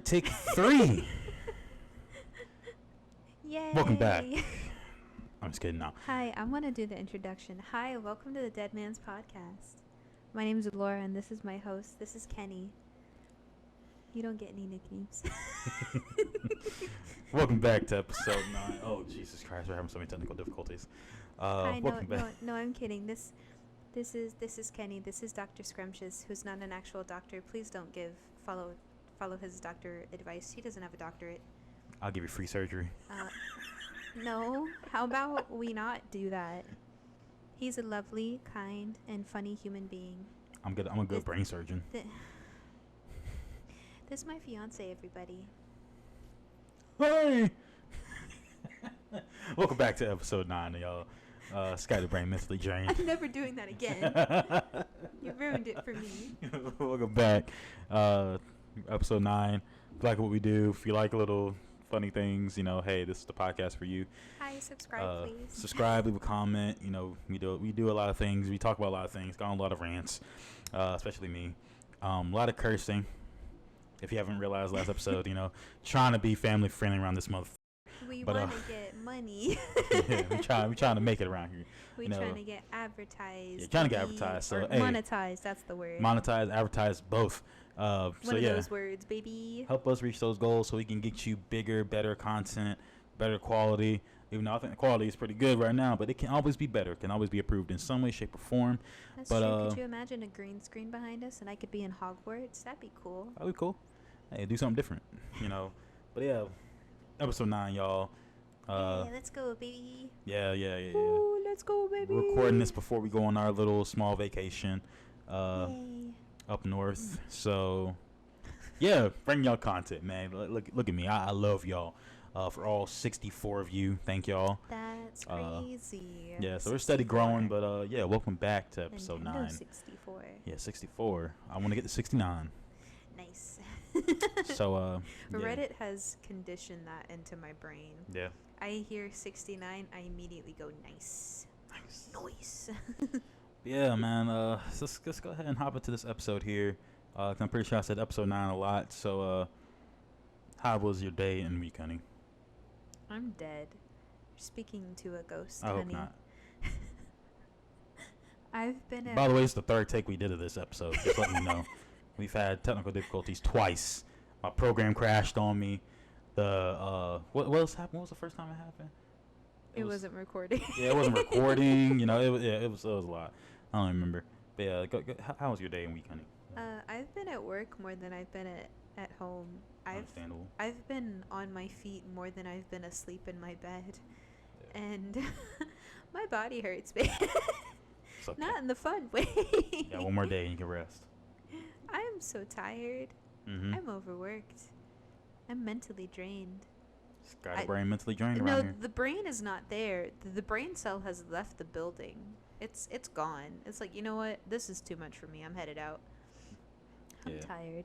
Take 3. Yay! Welcome back. I'm just kidding now. Hi, I want to do the introduction. Hi, welcome to the Deadman's podcast. My name is Laura, and this is my host. This is Kenny. You don't get any nicknames. Welcome back to episode 9. Oh, Jesus Christ, we're having so many technical difficulties. Hi, welcome back. no, I'm kidding. This is Kenny. This is Dr. Scrumptious, who's not an actual doctor. Please don't follow his doctor advice. He doesn't have a doctorate. I'll give you free surgery. No. How about we not do that? He's a lovely, kind, and funny human being. I'm a good brain surgeon. This is my fiance, everybody. Hey! Welcome back to episode 9, y'all. Scatterbrain mentally drained. I'm never doing that again. You ruined it for me. Welcome back. Episode 9. If you like what we do, if you like little funny things, hey, this is the podcast for you. Hi, subscribe, please. Subscribe, leave a comment. We do a lot of things. We talk about a lot of things. Got on a lot of rants, especially me. A lot of cursing. If you haven't realized last episode, trying to be family friendly around this motherfucker. We want to get money. Yeah, we trying to make it around here. We trying to get advertised. Yeah, trying to get advertised. So hey, monetized, that's the word. Monetize, advertise, both. One of those words, baby. Help us reach those goals so we can get you bigger, better content, better quality. Even though I think the quality is pretty good right now, but it can always be better. It can always be improved in some way, shape, or form. That's true. Could you imagine a green screen behind us and I could be in Hogwarts? That'd be cool. That'd be cool. Hey, do something different, But yeah, episode 9, y'all. Hey, let's go, baby. Yeah. Ooh, let's go, baby. We're recording this before we go on our little small vacation Yay. up north. So, yeah, bring y'all content, man. Look at me. I love y'all. For all 64 of you, thank y'all. That's crazy. Yeah, so we're steady growing, but yeah, welcome back to episode 9. 64. Yeah, 64. I want to get to 69. Nice. So, yeah. Reddit has conditioned that into my brain. Yeah. I hear 69, I immediately go nice. Nice. Yeah, man. Let's go ahead and hop into this episode here. 'Cause I'm pretty sure I said episode 9 a lot. So, how was your day and week, honey? I'm dead. You're speaking to a ghost, I hope honey. not. I've been By the way, it's the 3rd take we did of this episode. Just letting you know. We've had technical difficulties twice. My program crashed on me. What else happened? What was the first time it happened? It wasn't recording. Yeah, it wasn't recording. It was a lot. I don't remember. But yeah, how was your day and week, honey? I've been at work more than I've been at home. Understandable. I've been on my feet more than I've been asleep in my bed. Yeah. And my body hurts, man. Okay. Not in the fun way. Yeah, one more day and you can rest. I'm so tired. Mm-hmm. I'm overworked. I'm mentally drained. Scatterbrain mentally drained around No, here. the brain is not there. The brain cell has left the building. It's gone. It's like, you know what? This is too much for me. I'm headed out. I'm tired.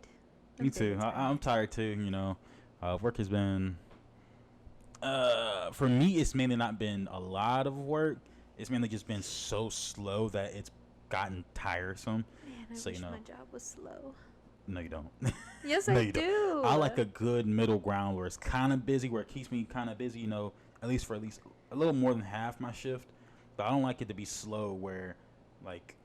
Me too. I'm tired too, work has been for me, it's mainly not been a lot of work. It's mainly just been so slow that it's gotten tiresome. Man, I wish my job was slow. No, you don't. Yes, No, I do. I like a good middle ground where it's kind of busy, where it keeps me kind of busy, at least for a little more than half my shift. But I don't like it to be slow where, like,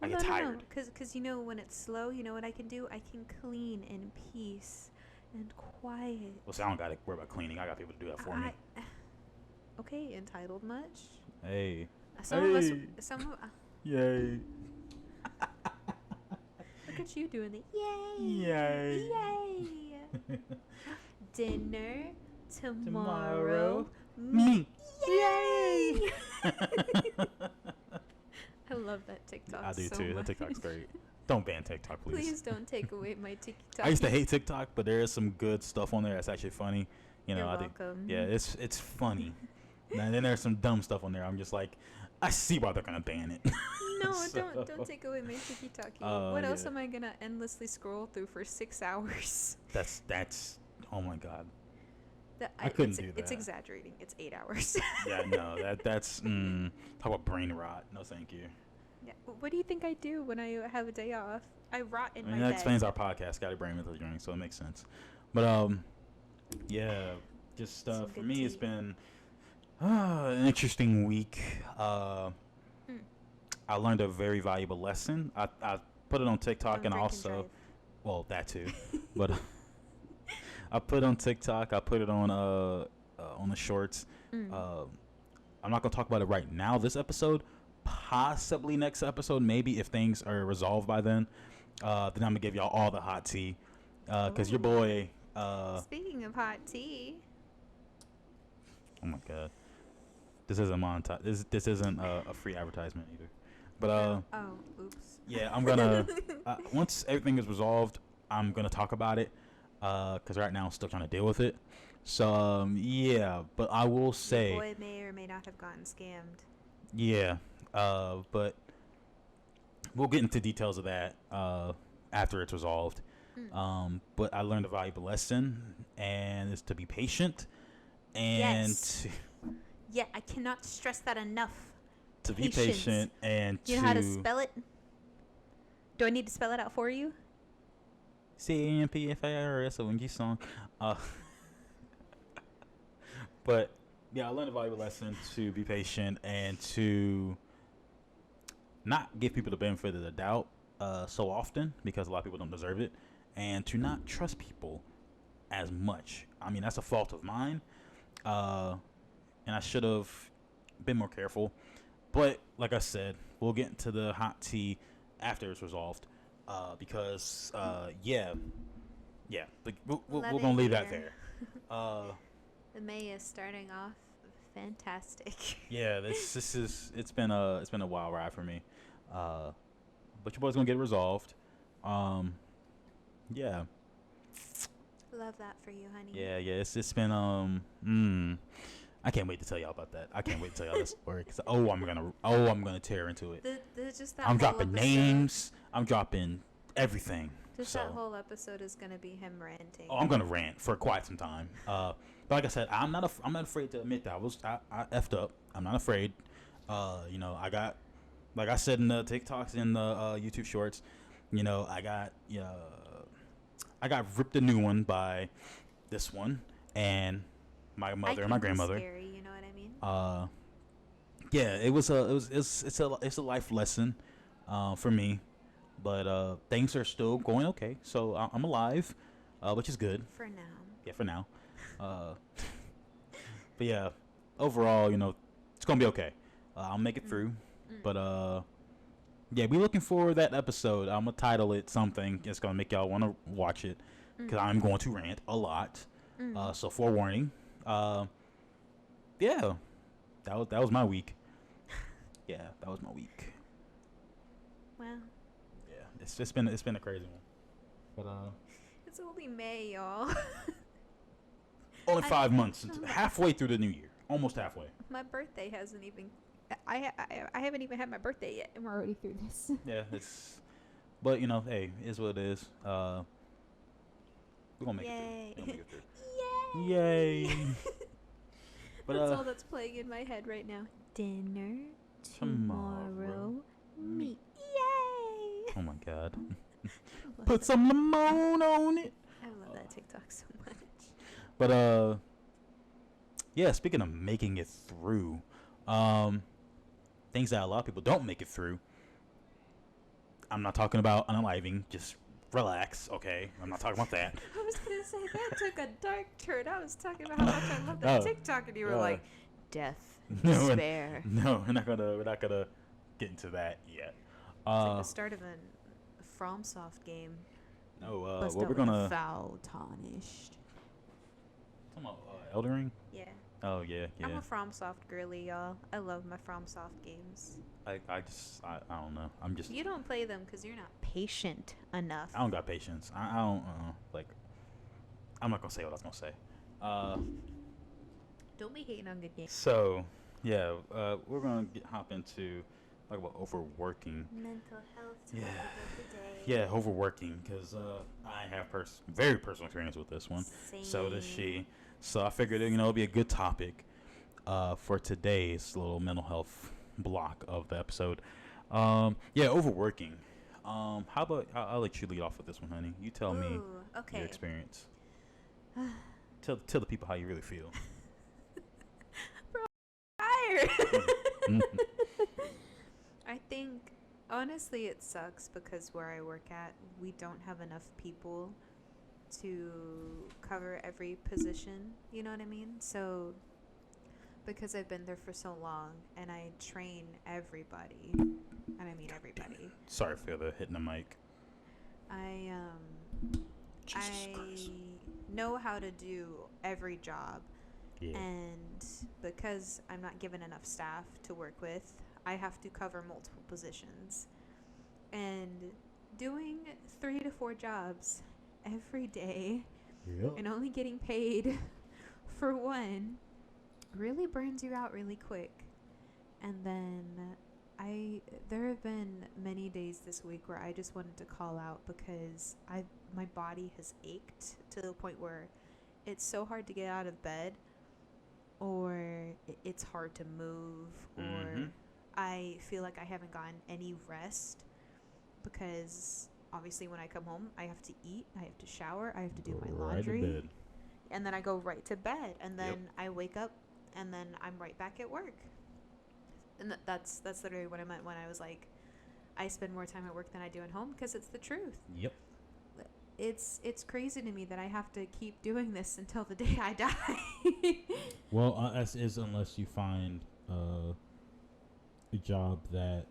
I get tired. Because when it's slow, you know what I can do? I can clean in peace and quiet. Well, see, I don't got to worry about cleaning. I got people to do that for me. Okay, entitled much? Hey. Some of Yay. Look at you doing the yay. Yay. Yay. Dinner tomorrow. Me. Yay. I love that TikTok. I do so too. much. That TikTok's great. Don't ban TikTok, please. Please don't take away my TikTok. I used to hate TikTok, but there is some good stuff on there that's actually funny. You're I welcome. think, yeah, it's funny. And then there's some dumb stuff on there. I'm just like, I see why they're gonna ban it. No, don't take away my TikTok. What else am I gonna endlessly scroll through for 6 hours? That's oh my god. I couldn't do that. It's exaggerating. It's 8 hours. Yeah, no, that's talk about brain rot. No, thank you. Yeah. What do you think I do when I have a day off? I rot in my bed. That explains our podcast, Scotty Brain Mental Journey, so it makes sense. But yeah, just Some for good me, it's tea. been an interesting week. Mm. I learned a very valuable lesson. I put it on TikTok Don't and drink and also, drive. well, that too, but I put it on TikTok. I put it on the shorts. Mm. Uh, I'm not gonna talk about it right now. This episode, possibly next episode, maybe if things are resolved by then I'm gonna give y'all all the hot tea. Cause your Oh. boy, Speaking of hot tea. oh my god, this isn't monetize. This isn't a free advertisement either. But Oh, oops. yeah, I'm gonna once everything is resolved, I'm gonna talk about it. Cause right now I'm still trying to deal with it. So yeah, but I will Your say, boy may or may not have gotten scammed. yeah, but we'll get into details of that after it's resolved. Mm. But I learned a valuable lesson, and it's to be patient and Yes. Yeah, I cannot stress that enough. to be Patience. patient and You know how to spell it? Do I need to spell it out for you? CAMPFIRS song. Uh, but yeah, I learned a valuable lesson to be patient and to not give people the benefit of the doubt so often because a lot of people don't deserve it, and to not trust people as much. I mean, that's a fault of mine, and I should have been more careful. But like I said, we'll get into the hot tea after it's resolved, because yeah, like, we're Love gonna it leave that here. there. Uh, The May is starting off fantastic. yeah, it's been a wild ride for me, uh, but your boy's gonna get it resolved. Um, yeah, Love that for you, honey. yeah, it's been I can't wait to tell y'all about that. I can't wait to tell y'all this story because I'm gonna tear into it. Just that I'm whole dropping episode, names. I'm dropping everything. Just So that whole episode is gonna be him ranting. I'm gonna rant for quite some time. But like I said, I'm not afraid to admit that I effed up. I'm not afraid. I got, like I said in the TikToks and the YouTube shorts, I got ripped a new one by this one and my mother and my grandmother. Scary, you know what I mean? Yeah, it's a life lesson, for me, but things are still going okay. So I'm alive, which is good. For now. Yeah, for now. Uh, but yeah, overall, it's gonna be okay. I'll make it through. Mm. But yeah, we looking for that episode. I'm gonna title it something. It's gonna make y'all want to watch it because I'm going to rant a lot. So forewarning. Yeah, that was my week. Yeah, that was my week. Well, Yeah, it's been a crazy one. But it's only May, y'all. only 5 months, halfway through the new year, almost halfway. My birthday hasn't even. I haven't even had my birthday yet, and we're already through this. Yeah, but hey, it is what it is. We're gonna make Yay! it through. We're gonna make it through. Yay! But That's all that's playing in my head right now. Dinner tomorrow. Meat. Yay! Oh my god. Love Put that. some lemon on it. I love that TikTok so much. But yeah, speaking of making it through, things that a lot of people don't make it through. I'm not talking about unaliving, just relax, okay? I'm not talking about that. I was gonna say that took a dark turn. I was talking about how much I love that Oh. TikTok, and you were Yeah. like, death, No, despair. No, we're not gonna get into that yet. It's like the start of a FromSoft game. No, Bust what out we're with a gonna foul tarnished. talking about Elden Ring. Yeah. Oh yeah, I'm yeah. a FromSoft girly, y'all. I love my FromSoft games. I don't know. I'm just You don't play them because you're not patient enough. I don't got patience. I don't like. I'm not gonna say what I was gonna say. Don't be hating on good games. So yeah, we're gonna hop into talk about overworking. Mental health Yeah. topic of the day. Yeah, overworking because I have very personal experience with this one. Same. So does she. So I figured it'd be a good topic for today's little mental health block of the episode. Yeah, overworking. How about I'll let you lead off with this one, honey. You tell me Ooh, okay. your experience. Tell the people how you really feel. Bro, I'm tired. Mhm. I think, honestly, it sucks because where I work at, we don't have enough people to cover every position. You know what I mean? So, because I've been there for so long and I train everybody, and I mean everybody, Sorry for the hitting the mic. I Jesus I Christ. know how to do every job, Yeah. and because I'm not given enough staff to work with, I have to cover multiple positions. And doing 3 to 4 jobs every day Yep. and only getting paid for one really burns you out really quick. And then there have been many days this week where I just wanted to call out because my body has ached to the point where it's so hard to get out of bed, or it's hard to move, or Mhm. I feel like I haven't gotten any rest because obviously when I come home, I have to eat, I have to shower, I have to do Go my right to laundry, bed. and then I go right to bed, and then Yep. I wake up, and then I'm right back at work. And that's literally what I meant when I was like, I spend more time at work than I do at home, because it's the truth. Yep. It's crazy to me that I have to keep doing this until the day I die. Well, as is unless you find a job that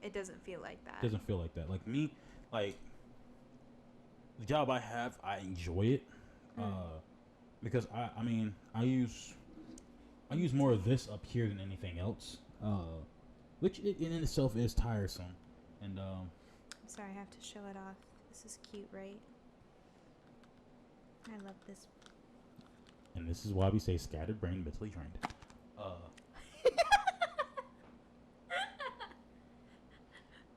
It doesn't feel like that. doesn't feel like that. Like me, like the job I have, I enjoy it. Because I mean I use more of this up here than anything else. Which in itself is tiresome. And I'm sorry, I have to show it off. This is cute, right? I love this. and this is why we say scattered brain, mentally trained.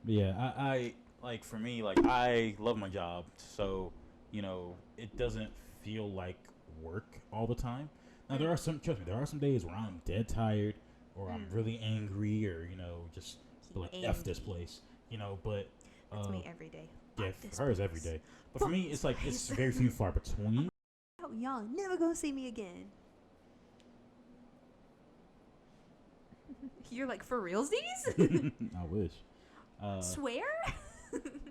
But yeah, I like for me, like I love my job, so it doesn't feel like work all the time. Now there are some trust me, there are some days where I'm dead tired or I'm really angry or just like F this place, but That's me every day. yeah, Fuck this for her is place. every day. But for me, it's like it's place. very few and far between. Oh, y'all never gonna see me again. You're like, for realsies? I wish. Swear?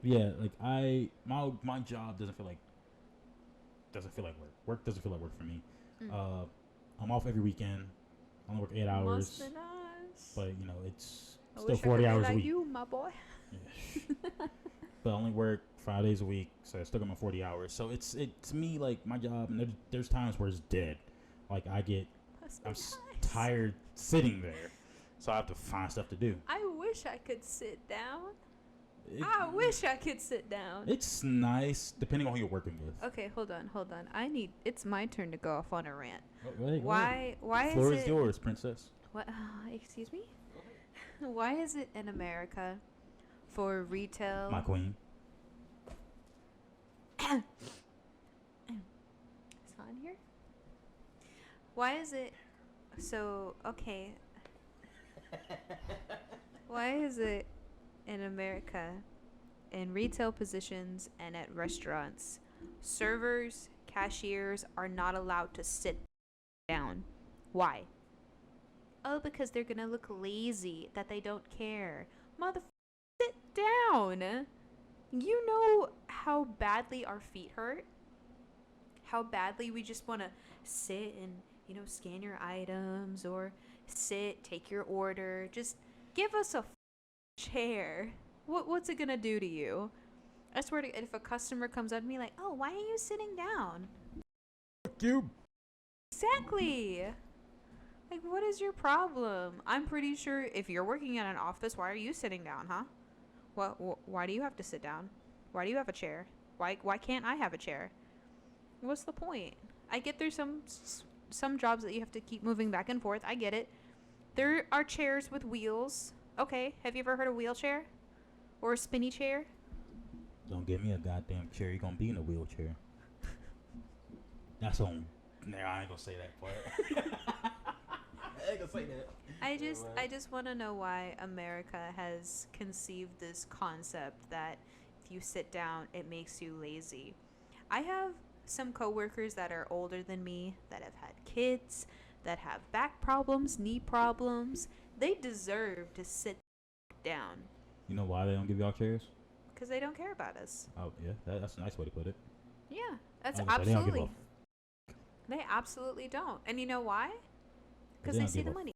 Yeah, like my job doesn't feel like work. Work doesn't feel like work for me. I'm off every weekend. I only work 8 hours. Must be nice. But it's I still wish 40 I could hours be a like week. you, my boy. Yeah. But I only work 5 days a week, so I still got my 40 hours. So it's to me like my job, and there's times where it's dead. Like I'm Nice. tired sitting there, so I have to find stuff to do. I wish I could sit down. I wish I could sit down. It's nice depending on who you're working with. Okay, hold on. It's my turn to go off on a rant. Go ahead. Why The is floor it is yours, princess. What excuse me? Why is it in America for retail? My queen. It's on here? Why is it so okay? Why is it in America, in retail positions and at restaurants, servers, cashiers are not allowed to sit down? Why? Oh, because they're gonna look lazy, that they don't care. Sit down. You know how badly our feet hurt? How badly we just want to sit and, scan your items, or sit, take your order. Just give us a chair. What's it gonna do to you? I swear to, if a customer comes up to me like, oh, why are you sitting down? Fuck you. Exactly. Like, what is your problem? I'm pretty sure if you're working at an office, why are you sitting down, huh? Why do you have to sit down? Why do you have a chair? Why can't I have a chair? What's the point? I get there's some jobs that you have to keep moving back and forth. I get it. There are chairs with wheels. Okay, have you ever heard of a wheelchair? Or a spinny chair? Don't give me a goddamn chair. You're gonna be in a wheelchair. That's on. Nah, I ain't gonna say that part. I ain't gonna say that. I just want to know why America has conceived this concept that if you sit down, it makes you lazy. I have some coworkers that are older than me, that have had kids, that have back problems, knee problems. They deserve to sit down You know why they don't give y'all chairs? because they don't care about us. Oh yeah, that's a nice way to put it. Yeah, that's I was gonna say, they don't give absolutely. a They absolutely don't. And you know why? Because they they don't see give the a money.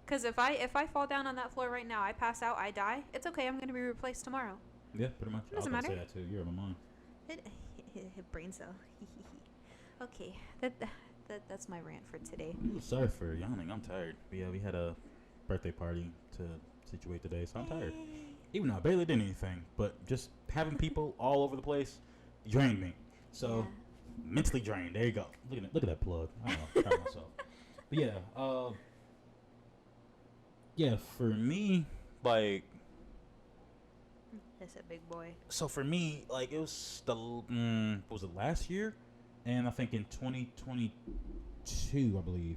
Because if I fall down on that floor right now, I pass out, I die. It's okay. I'm gonna be replaced tomorrow. yeah, pretty much. It I was doesn't gonna matter. say that too. You're in my mind. It, brain cell. Okay, that's my rant for today. Ooh, sorry for yawning. I'm tired. But yeah, we had a birthday party to situate today, so I'm tired. Even though I barely did anything, but just having people all over the place drained me. So mentally drained. There you go. Look at that plug. I don't know. Proud of myself. But yeah. For me, like, That's a big boy. so for me, like, it was was it last year? And I think in 2022, I believe.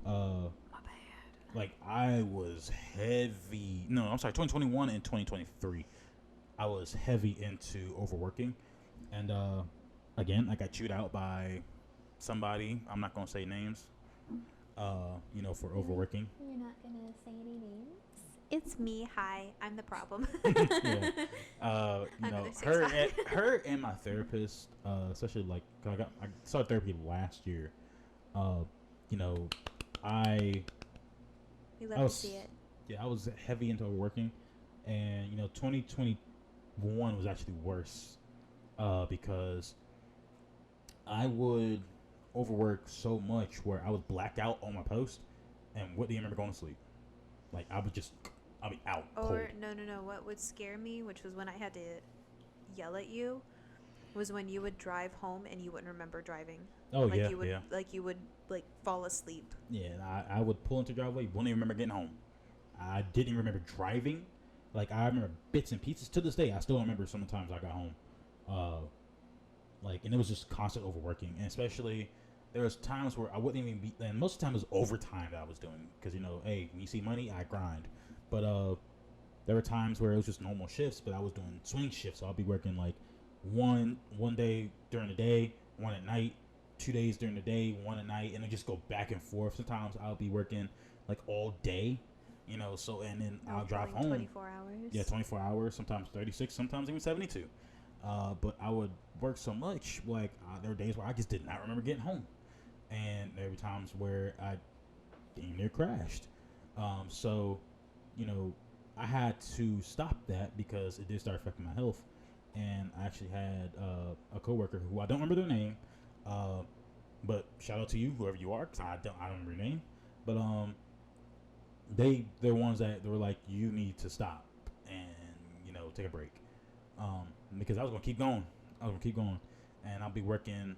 My bad. Like, I was heavy. No, I'm sorry, 2021 and 2023. I was heavy into overworking. And again, I got chewed out by somebody. I'm not going to say names, for overworking. You're not gonna say any names. It's me. Hi, I'm the problem. Yeah. Another Her and my therapist, especially like, 'cause I started therapy last year. You know, I We I love to was see it. yeah, I was heavy into overworking, and 2021 was actually worse, because I would overwork so much where I would black out on my post and wouldn't even remember going to sleep. Like, I'll be out cold. Or no. What would scare me, which was when I had to yell at you, was when you would drive home and you wouldn't remember driving. Oh Like yeah, you would, yeah, like you would like fall asleep. yeah. And I would pull into the driveway, wouldn't even remember getting home. I didn't even remember driving. Like, I remember bits and pieces to this day. I still don't remember sometimes I got home. And it was just constant overworking, and especially there was times where I wouldn't even be. And most of the time it was overtime that I was doing, because hey, when you see money, I grind. But there were times where it was just normal shifts, but I was doing swing shifts. So I'll be working like one day during the day, one at night, 2 days during the day, one at night, and it just go back and forth. Sometimes I'll be working like all day, So, and then I'll drive home. 24 hours. Yeah, 24 hours. Sometimes 36. Sometimes even 72. But I would work so much. Like, there were days where I just did not remember getting home, and there were times where I damn near crashed. So, I had to stop that because it did start affecting my health. And I actually had a coworker who I don't remember their name, but shout out to you, whoever you are, because I don't remember your name. But they're ones that they were like, you need to stop and take a break, because I was gonna keep going. And I'll be working,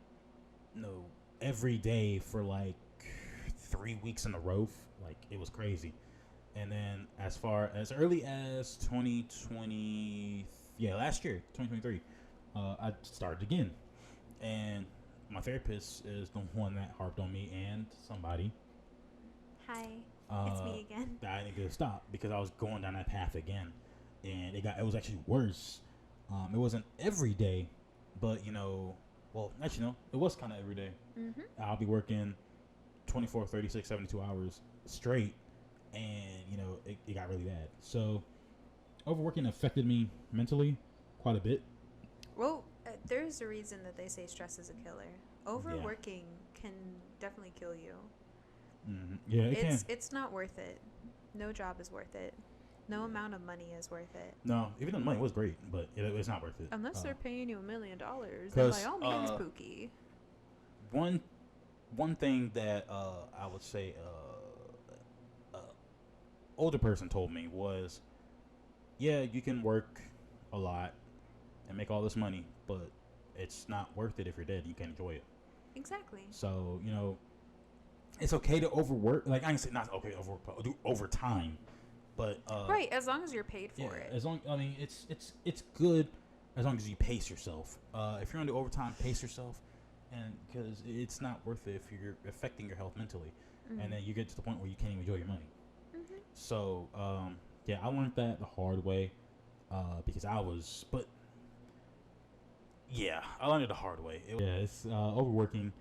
every day for like 3 weeks in a row. Like, it was crazy. And then as far as early as 2020, last year, 2023, I started again. And my therapist is the one that harped on me, and somebody. Hi, it's me again. That I needed to stop because I was going down that path again, and it was actually worse. It wasn't every day, but actually no, it was kind of every day. Mm-hmm. I'll be working 24, 36, 72 hours straight, and it got really bad. So overworking affected me mentally quite a bit. Well, there's a reason that they say stress is a killer. Overworking can definitely kill you. Mm-hmm. Yeah, It's not worth it. No job is worth it. No amount of money is worth it. No, even though the money was great, but it's not worth it. Unless they're paying you $1 million, then by all means, Pookie. One thing that I would say older person told me was, yeah, you can work a lot and make all this money, but it's not worth it if you're dead. You can't enjoy it. Exactly. So it's okay to overwork. Like, I can say not okay to overwork, but do overtime. But right, as long as you're paid for it. As long, it's good as long as you pace yourself. If you're on the overtime, pace yourself, and because it's not worth it if you're affecting your health mentally, and then you get to the point where you can't even enjoy your money. Mm-hmm. So I learned that the hard way, because but Yeah, I learned it the hard way. It's overworking.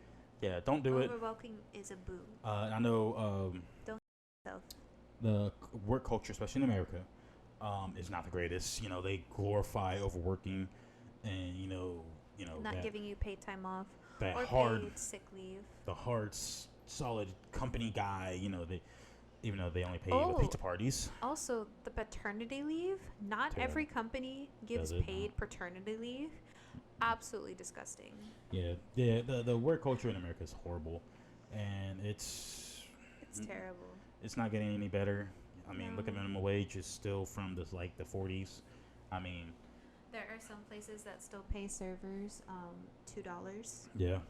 Yeah, don't do it. Overworking is a boo. I know Don't self. the work culture, especially in America, is not the greatest. You know, they glorify overworking, and Not that giving you paid time off that or hard, paid sick leave. the hard, solid company guy. They even though they only pay Oh. with pizza parties. Also, the paternity leave. Not Yeah. every company gives Does it? paid paternity leave. Absolutely disgusting. Yeah, the work culture in America is horrible, and it's Terrible. it's not getting any better. I mean, look at No. minimum wage is still from the 40s. I mean, There are some places that still pay servers $2. yeah,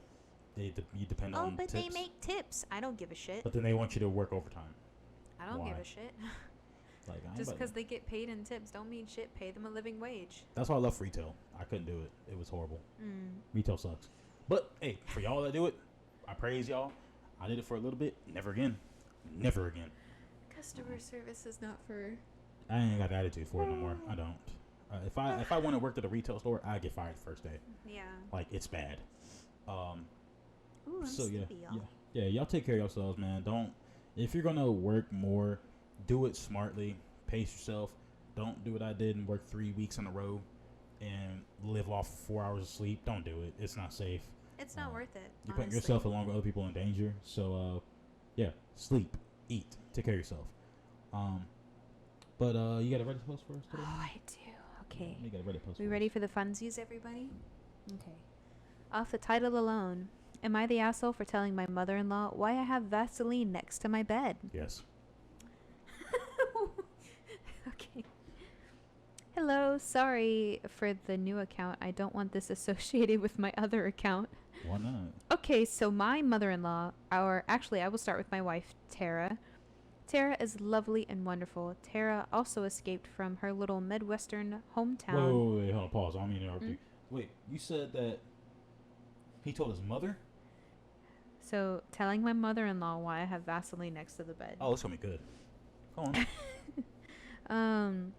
you depend Oh, on but tips, they make tips. I don't give a shit. but then they want you to work overtime. I don't give why? a shit. Like, I ain't Just about- because they get paid in tips don't mean shit. Pay them a living wage. that's why I love retail. I couldn't do it. It was horrible. Mm. Retail sucks. But hey, for y'all that do it, I praise y'all. I did it for a little bit. Never again. Never again. Customer service is not for. I ain't got the attitude for it no more. I don't. If I went and worked at a retail store, I'd get fired the first day. Yeah. Like, it's bad. Ooh, I'm So sleepy, y'all. yeah, y'all take care of yourselves, man. Don't, if you're gonna work more, do it smartly. Pace yourself. Don't do what I did and work 3 weeks in a row and live off 4 hours of sleep. Don't do it. It's not safe. It's not worth it. You're putting honestly. yourself along with other people in danger. So yeah, sleep, eat, take care of yourself. But you got a Reddit post for us today? Oh, I do. Okay. You got a Reddit post. We for ready us. for the funsies, everybody? Okay. Off the title alone, am I the asshole for telling my mother-in-law why I have Vaseline next to my bed? Yes. Okay. Hello, sorry for the new account. I don't want this associated with my other account. Why not? Okay, so my mother-in-law, actually I will start with my wife, Tara. Tara is lovely and wonderful. Tara also escaped from her little Midwestern hometown. Wait, hold on, pause. I don't mean to interrupt Mm. you. Wait, you said that he told his mother? So, telling my mother-in-law why I have Vaseline next to the bed. Oh, it's gonna be good. Go on.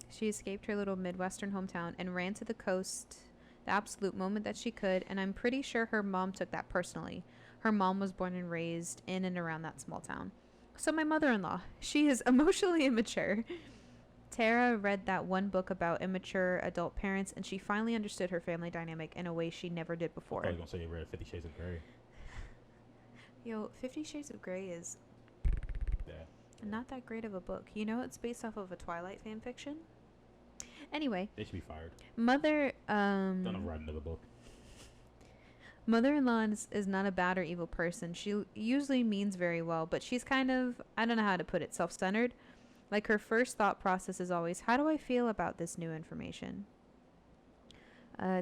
She escaped her little Midwestern hometown and ran to the coast the absolute moment that she could, and I'm pretty sure her mom took that personally. Her mom was born and raised in and around that small town. So my mother-in-law, she is emotionally immature. Tara read that one book about immature adult parents, and she finally understood her family dynamic in a way she never did before. I was gonna say you read 50 Shades of Grey. Yo, 50 Shades of Grey is Yeah. not that great of a book. You know, it's based off of a Twilight fan fiction. Anyway, They should be fired. Don't Don't ever write another book. Mother-in-law is not a bad or evil person. She usually means very well, but she's kind of, I don't know how to put it, self-centered. Like, her first thought process is always, how do I feel about this new information?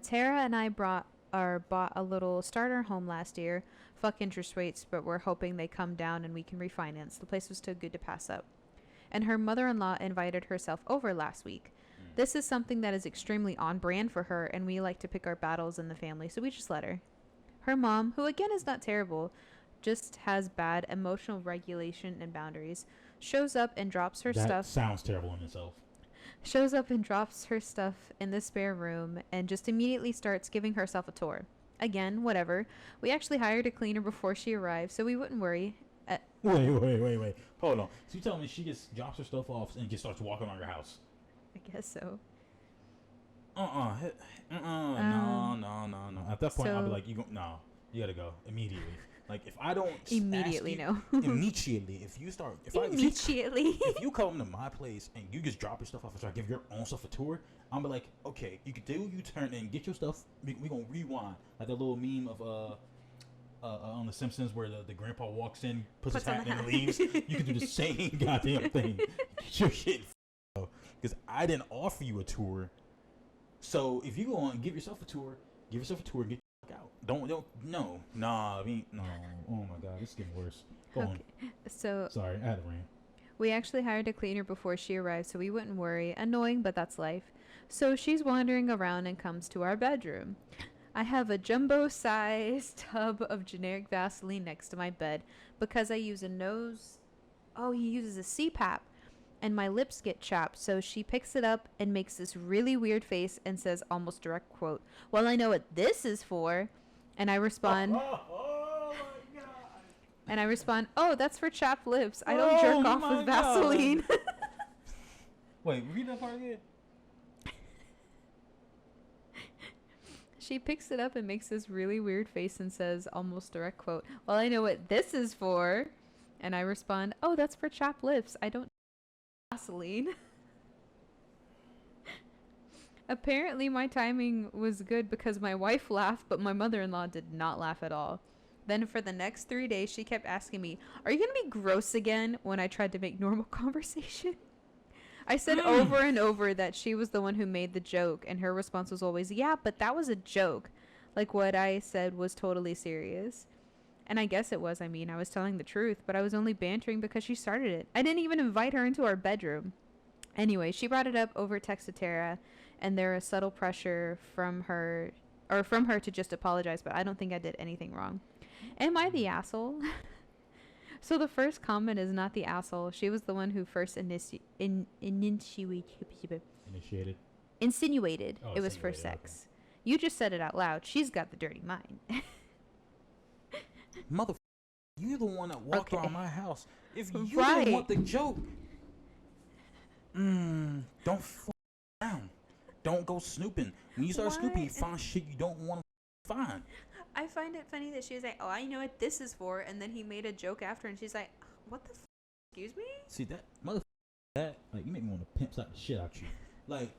Tara and I bought a little starter home last year. Fuck interest rates, but we're hoping they come down and we can refinance. The place was too good to pass up. And her mother-in-law invited herself over last week. This is something that is extremely on brand for her, and we like to pick our battles in the family, so we just let her. Her mom, who again is not terrible, just has bad emotional regulation and boundaries, shows up and drops her That stuff. sounds terrible in itself. Shows up and drops her stuff in the spare room and just immediately starts giving herself a tour. Again, whatever. We actually hired a cleaner before she arrived, so we wouldn't worry. Wait. Hold on. So you telling me she just drops her stuff off and just starts walking around your house? I guess so. No. At that point, I'll be like, you gotta go immediately. Like, if I don't Immediately, ask you, no. immediately. If you start, Immediately. if you come to my place and you just drop your stuff off and start giving your own stuff a tour, I'm be like, okay, you can do U-turn and get your stuff. We gonna rewind, like the little meme of on The Simpsons where the grandpa walks in, puts his hat in and leaves. You can do the same goddamn thing. Get your shit, because I didn't offer you a tour. So if you go on and give yourself a tour and get the fuck out. No. Oh my god, this is getting worse. Go on. So Sorry, I had a rant. we actually hired a cleaner before she arrived, so we wouldn't worry. Annoying, but that's life. So she's wandering around and comes to our bedroom. I have a jumbo-sized tub of generic Vaseline next to my bed because I use a nose... Oh, he uses a CPAP. and my lips get chapped. So she picks it up and makes this really weird face and says, almost direct quote, "Well, I know what this is for." And I respond, Oh my god. "Oh, that's for chapped lips. I don't jerk off with Vaseline." Wait, read that part again. She picks it up and makes this really weird face and says, almost direct quote, "Well, I know what this is for." And I respond, "Oh, that's for chapped lips. I don't Vaseline." Apparently, my timing was good because my wife laughed, but my mother-in-law did not laugh at all. Then for the next 3 days, she kept asking me, "Are you going to be gross again?" when I tried to make normal conversation. I said over and over that she was the one who made the joke, and her response was always, "Yeah, but that was a joke." Like what I said was totally serious. And I guess it was. I mean, I was telling the truth, but I was only bantering because she started it. I didn't even invite her into our bedroom. Anyway, she brought it up over text to Tara, and there was subtle pressure from her to just apologize, but I don't think I did anything wrong. Am I the asshole? So the first comment is not the asshole. She was the one who first insinuated it was for sex. Okay. You just said it out loud. She's got the dirty mind. Mother, you're the one that walked around my house. If you right. don't want the joke, don't f down. Don't go snooping. When you start snooping, you find shit you don't want to find. I find it funny that she was like, "Oh, I know what this is for," and then he made a joke after, and she's like, "What the excuse me?" See that mother, that like you make me want to pimp slap the shit out you. Like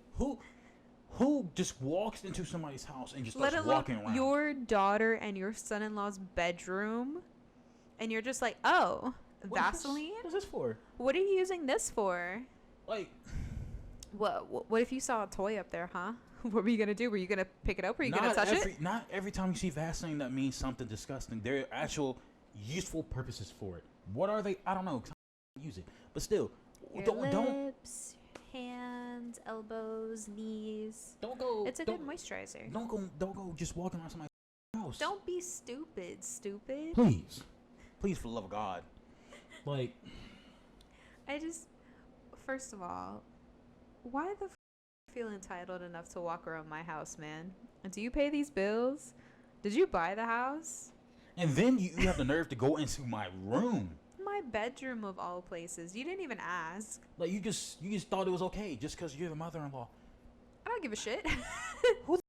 who just walks into somebody's house and just starts walking around? Your daughter and your son-in-law's bedroom, and you're just like, "Oh, Vaseline? What's this for? What are you using this for?" Like, what if you saw a toy up there, huh? What were you gonna do? Were you gonna pick it up? Were you gonna touch it? Not every time you see Vaseline, that means something disgusting. There are actual useful purposes for it. What are they? I don't know. Use it, but still, don't. Lips, hands, elbows, knees. Don't go. It's a good moisturizer. Don't go. Just walking around somebody's house. Don't be stupid. Stupid. Please, for the love of God. Like, first of all, why the feel entitled enough to walk around my house, man? Do you pay these bills? Did you buy the house? And then you have the nerve to go into my room. My bedroom of all places. You didn't even ask. Like you just thought it was okay just because you're the mother-in-law. I don't give a shit. Who the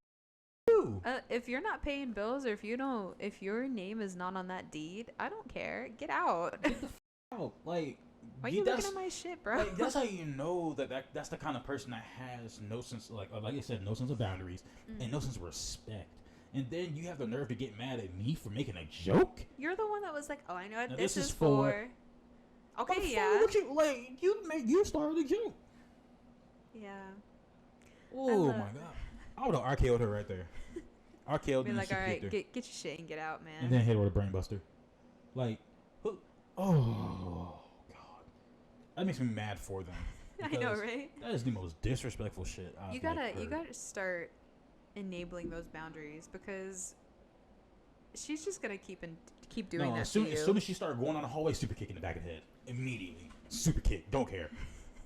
you? If you're not paying bills, or if your name is not on that deed, I don't care. Get out. Get the out. Like, why are you looking at my shit, bro? Like, that's how you know that's the kind of person that has no sense, like I said, no sense of boundaries and no sense of respect. And then you have the nerve to get mad at me for making a joke. You're the one that was like, "Oh, I know what this is for." Okay, yeah. You started the joke. Yeah. Oh my god! I would have RKO'd her right there. RKO'd. Be like, "All right, get your shit and get out, man." And then hit her with a brainbuster. Like, oh. That makes me mad for them. I know, right? That is the most disrespectful shit. You gotta start enabling those boundaries, because she's just gonna keep doing that. As soon as she started going on the hallway, super kick in the back of the head immediately. Super kick, don't care.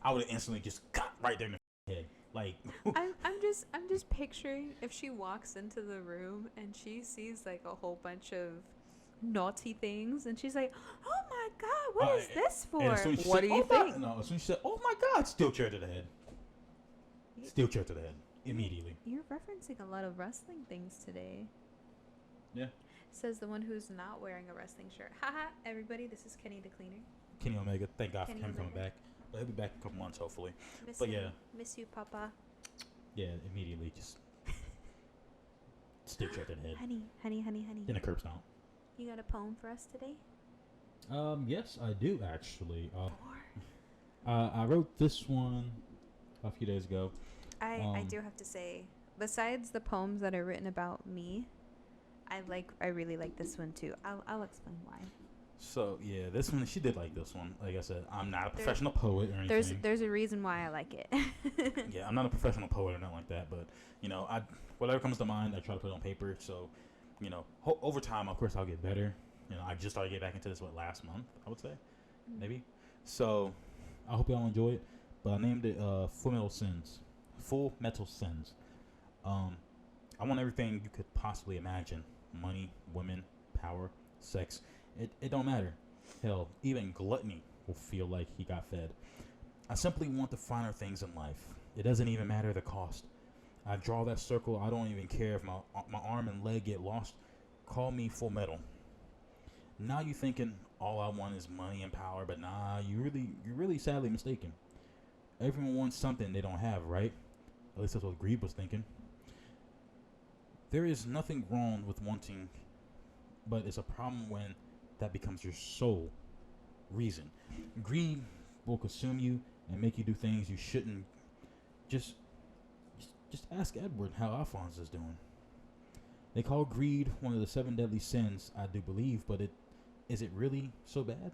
I would have instantly just got right there in the head. Like, I'm just picturing if she walks into the room and she sees like a whole bunch of naughty things, and she's like, "Oh my god, what is this for?" What do you think? No, as soon as she said, "Oh my god," steel chair to the head. Steel chair to the head immediately. You're referencing a lot of wrestling things today. Yeah. Says the one who's not wearing a wrestling shirt. Haha, everybody, this is Kenny the Cleaner. Kenny Omega. Thank God for him coming back. But he'll be back in a couple months, hopefully. Miss you, Papa. Yeah, immediately just steel chair to the head. Honey. Then a curb stomp. You got a poem for us today? Yes, I do actually. I wrote this one a few days ago. I do have to say, besides the poems that are written about me, I really like this one too. I'll explain why. So yeah, this one, she did like this one. Like I said, I'm not a professional poet or anything. There's a reason why I like it. Yeah, I'm not a professional poet or nothing like that, but you know, whatever comes to mind, I try to put it on paper. So, you know, over time, of course, I'll get better. You know, I just started getting back into this last month, I would say, maybe. So I hope y'all enjoy it. but I named it Full Metal Sins. Full Metal Sins. I want everything you could possibly imagine: money, women, power, sex. It don't matter. Hell, even gluttony will feel like he got fed. I simply want the finer things in life. It doesn't even matter the cost. I draw that circle. I don't even care if my arm and leg get lost. Call me Full Metal. Now you thinking all I want is money and power, but nah, you're really sadly mistaken. Everyone wants something they don't have, right? At least that's what Greed was thinking. There is nothing wrong with wanting, but it's a problem when that becomes your sole reason. Greed will consume you and make you do things you shouldn't. Just ask Edward how Alphonse is doing. They call greed one of the 7 deadly sins, I do believe, but is it really so bad?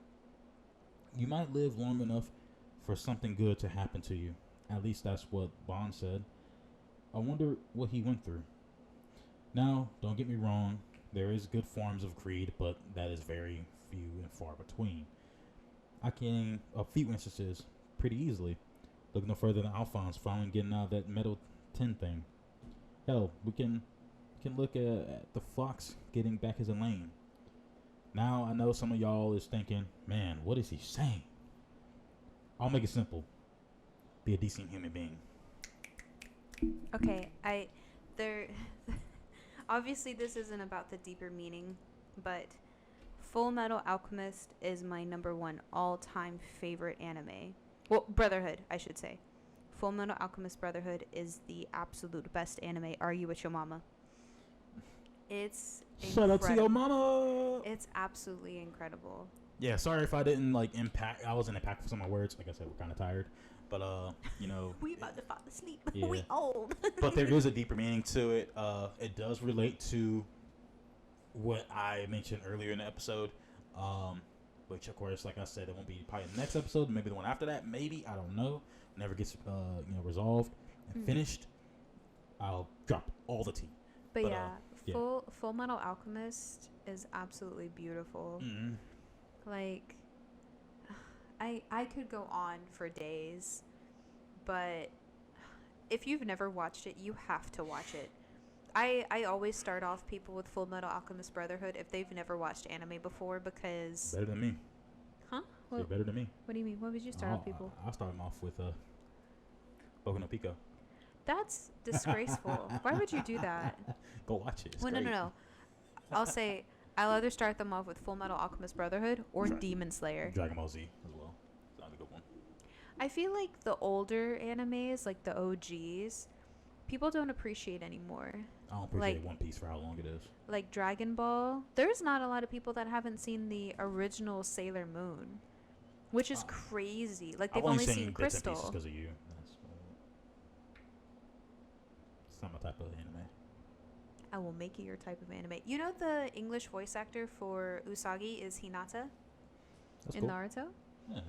You might live long enough for something good to happen to you. At least that's what Bond said. I wonder what he went through. Now, don't get me wrong, there is good forms of greed, but that is very few and far between. I can a few instances pretty easily. Look no further than Alphonse finally getting out of that metal tin thing. Hell, we can look at the Fox getting back his lane. Now I know some of y'all is thinking, man, what is he saying? I'll make it simple. Be a decent human being. Okay, there obviously this isn't about the deeper meaning, but Full Metal Alchemist is my number 1 all-time favorite anime. Well, Brotherhood, I should say. Full Metal Alchemist Brotherhood is the absolute best anime. Argue with your mama. It's Shout out to your mama. It's absolutely incredible. Yeah, sorry if I didn't impact. I wasn't impactful with some of my words. Like I said, we're kind of tired, but we about to fall asleep. Yeah. We old. But there is a deeper meaning to it. It does relate to what I mentioned earlier in the episode. Which of course, like I said, it won't be probably the next episode. Maybe the one after that. Maybe, I don't know. Never gets resolved and finished. I'll drop all the tea. But yeah. Full Metal Alchemist is absolutely beautiful. Mm-hmm. Like, I could go on for days, but if you've never watched it, you have to watch it. I always start off people with Full Metal Alchemist Brotherhood if they've never watched anime before, because... Better than me. Huh? You're better than me. What do you mean? What would you start off people? I'll start them off with Boku no Pico. That's disgraceful. Why would you do that? Go watch it. It's well, great. no. I'll say I'll either start them off with Full Metal Alchemist Brotherhood or Demon Slayer. Dragon Ball Z as well. It's not a good one. I feel like the older animes, like the OGs, people don't appreciate anymore. I don't appreciate One Piece for how long it is. Like Dragon Ball, there's not a lot of people that haven't seen the original Sailor Moon, which is crazy. Like they've only seen Crystal. Because of you. It's not my type of anime. I will make it your type of anime. You know the English voice actor for Usagi is Hinata in cool. Naruto? Yeah,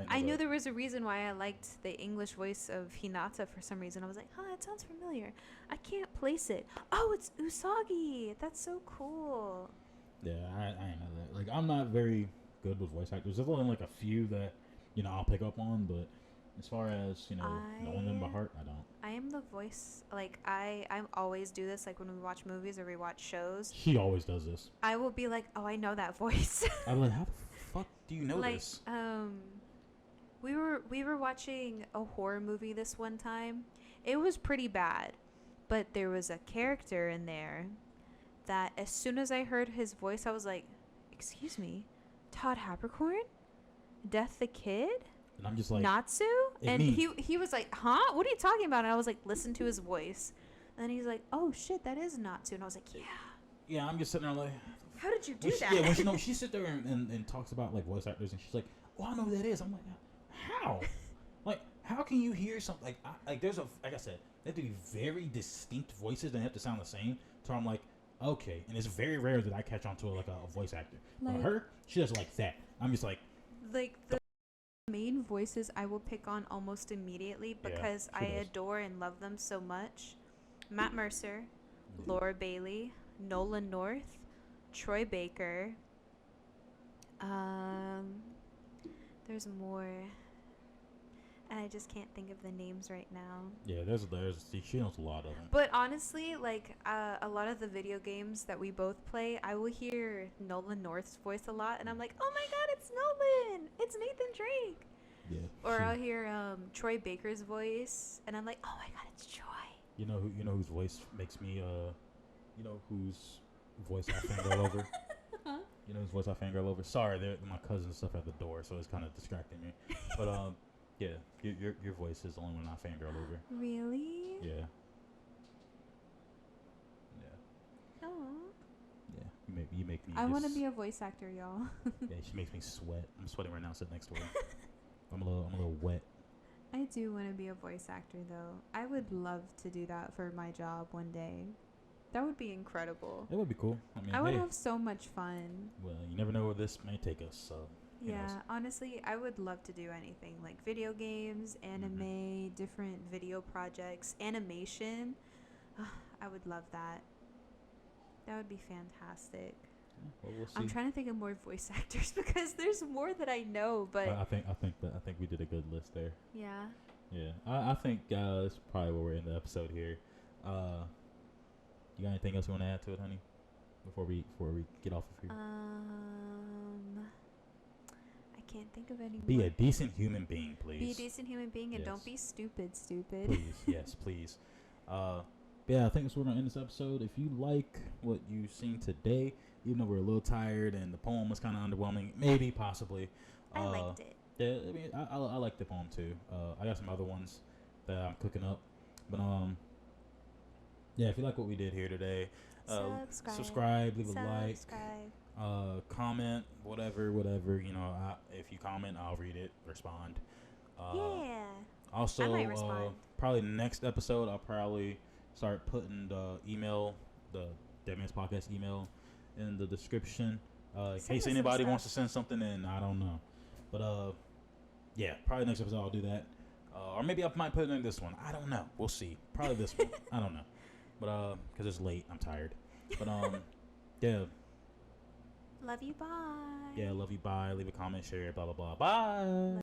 I knew there was a reason why I liked the English voice of Hinata for some reason. I was like, it sounds familiar. I can't place it. Oh, it's Usagi. That's so cool. Yeah, I know that. Like, I'm not very good with voice actors. There's only like a few that, I'll pick up on, but as far as, knowing them by heart, I don't. I am the voice, like, I always do this, like, when we watch movies or we watch shows. He always does this. I will be like, I know that voice. I'm like, how the fuck do you know this? We were watching a horror movie this one time. It was pretty bad, but there was a character in there that as soon as I heard his voice, I was like, excuse me, Todd Habercorn? Death the Kid? And I'm just like, Natsu? And he was like, huh? What are you talking about? And I was like, listen to his voice. And he's like, oh shit, that is Natsu. And I was like, yeah. Yeah, I'm just sitting there like, how did you do that? Yeah, when she sits there and talks about like voice actors, and she's like, oh, I know who that is. I'm like, how? Like, how can you hear something like there's like I said, they have to be very distinct voices. They have to sound the same. So I'm like, okay. And it's very rare that I catch on to a voice actor. Like, her, she does like that. I'm just like the main voices I will pick on almost immediately because I adore and love them so much. Matt Mercer, Laura Bailey, Nolan North, Troy Baker. There's more. And just can't think of the names right now. Yeah, there's she knows a lot of them. But honestly, like a lot of the video games that we both play, I will hear Nolan North's voice a lot, and I'm like, oh my god, it's Nolan! It's Nathan Drake! Yeah. Or I'll hear Troy Baker's voice, and I'm like, oh my god, it's Troy. You know whose voice makes me you know whose voice I fangirl over. Huh? You know whose voice I fangirl over. Sorry, my cousin and stuff at the door, so it's kind of distracting me. But yeah, your voice is the only one I fangirl over. Really? Yeah. Oh. Yeah. You make me. I want to be a voice actor, y'all. Yeah, she makes me sweat. I'm sweating right now sitting next to her. I'm a little wet. I do want to be a voice actor, though. I would love to do that for my job one day. That would be incredible. It would be cool. I mean, I would have so much fun. Well, you never know where this may take us, so. Yeah, honestly, I would love to do anything like video games, anime, different video projects, animation. I would love that. That would be fantastic. Well, we'll see. I'm trying to think of more voice actors because there's more that I know, but I think we did a good list there. yeah. Yeah, I think that's probably where we're in the episode here. You got anything else you want to add to it, honey? Before we get off of here. I can't think of any. Be a decent human being, please. Be a decent human being and don't be stupid. Please, yes, please. Yeah, I think that's where we're gonna end this episode. If you like what you've seen today, even though we're a little tired and the poem was kind of underwhelming, maybe, possibly. I liked it. Yeah, I mean, I like the poem too. I got some other ones that I'm cooking up, but yeah, if you like what we did here today, subscribe, leave a like, comment, whatever. You know, if you comment, I'll read it, respond. Yeah. Also, I might respond. Probably next episode, I'll probably start putting the email, the Deadman's Podcast email, in the description, in case anybody wants to send something in. I don't know, but yeah, probably next episode I'll do that, or maybe I might put it in this one. I don't know. We'll see. Probably this one. I don't know, but because it's late, I'm tired. But yeah. Love you. Bye. Yeah, love you. Bye. Leave a comment, share, blah blah blah. Bye.